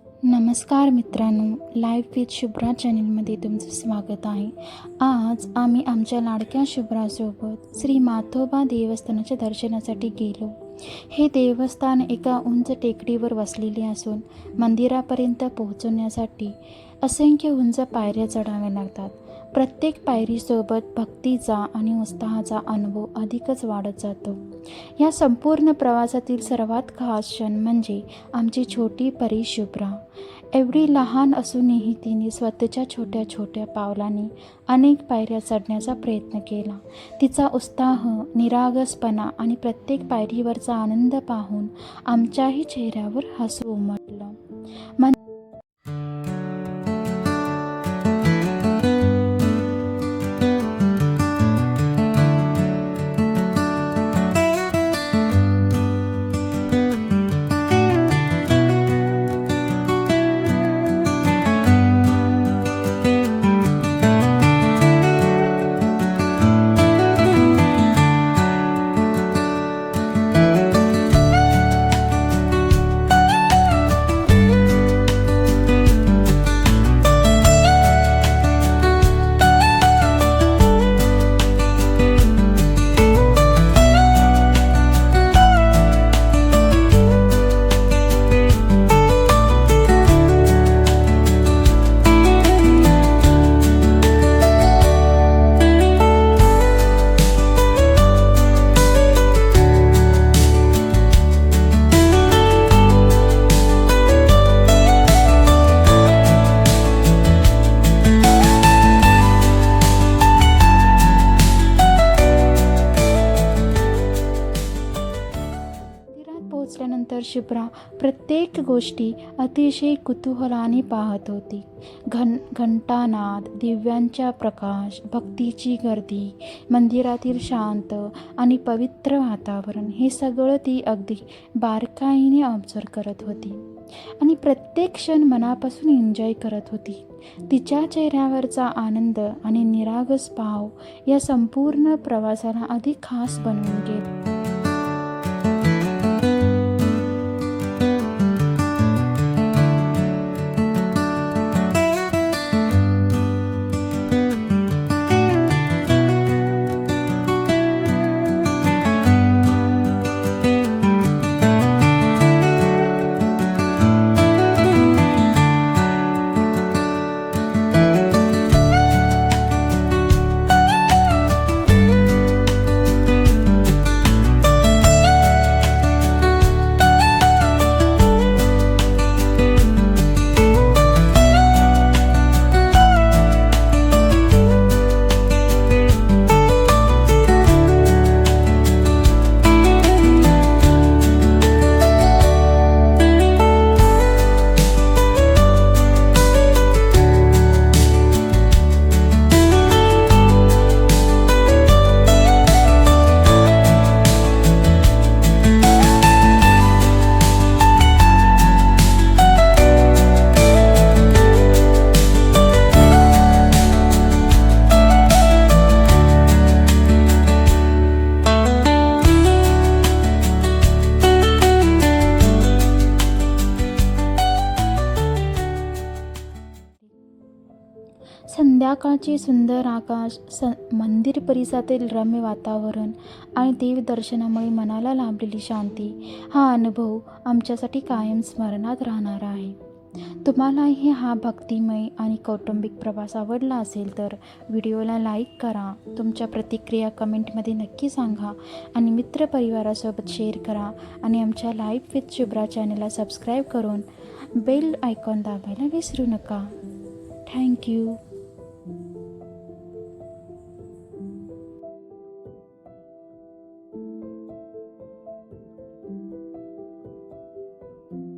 नमस्कार मित्रांनो, live with Shubhra चॅनलमध्ये तुमचं स्वागत आहे. आज आम्ही आमच्या लाडक्या शुभ्रासोबत श्री माथोबा देवस्थानाच्या दर्शनासाठी गेलो. हे देवस्थान एका उंच टेकडीवर वसलेले असून मंदिरापर्यंत पोहोचण्यासाठी असंख्य उंच पायऱ्या चढाव्या लागतात. प्रत्येक पायरीसोबत भक्तीचा आणि उत्साहाचा अनुभव अधिकच वाढत जातो. या संपूर्ण प्रवासातील सर्वात खास क्षण म्हणजे आमची छोटी परी शुभ्रा. एवढी लहान असूनही तिने स्वतःच्या छोट्या छोट्या पावलांनी अनेक पायऱ्या चढण्याचा प्रयत्न केला. तिचा उत्साह, निरागसपणा आणि प्रत्येक पायरीवरचा आनंद पाहून आमच्याही चेहऱ्यावर हसू उमटलं. पोहोचल्यानंतर शुभ्रा प्रत्येक गोष्टी अतिशय कुतूहलाने पाहत होती. घंटानाद, दिव्यांचा प्रकाश, भक्तीची गर्दी, मंदिरातील शांत आणि पवित्र वातावरण हे सगळं ती अगदी बारकाईने ऑब्झर्व करत होती आणि प्रत्येक क्षण मनापासून एन्जॉय करत होती. तिच्या चेहऱ्यावरचा आनंद आणि निरागस भाव या संपूर्ण प्रवासाला अधिक खास बनवून गेला. संध्याकाळचे सुंदर आकाश, मंदिर परिसरातील रम्य वातावरण आणि देवदर्शनामुळे मनाला लाभलेली शांती हा अनुभव आमच्यासाठी कायम स्मरणात राहणार आहे. तुम्हालाही हा भक्तिमय आणि कौटुंबिक प्रवास आवडला असेल तर व्हिडिओला लाईक करा, तुमच्या प्रतिक्रिया कमेंटमध्ये नक्की सांगा आणि मित्रपरिवारासोबत शेअर करा आणि आमच्या लाईव्ह विथ शुभ्रा चॅनलला सबस्क्राईब करून बेल आयकॉन दाबायला विसरू नका. थँक्यू.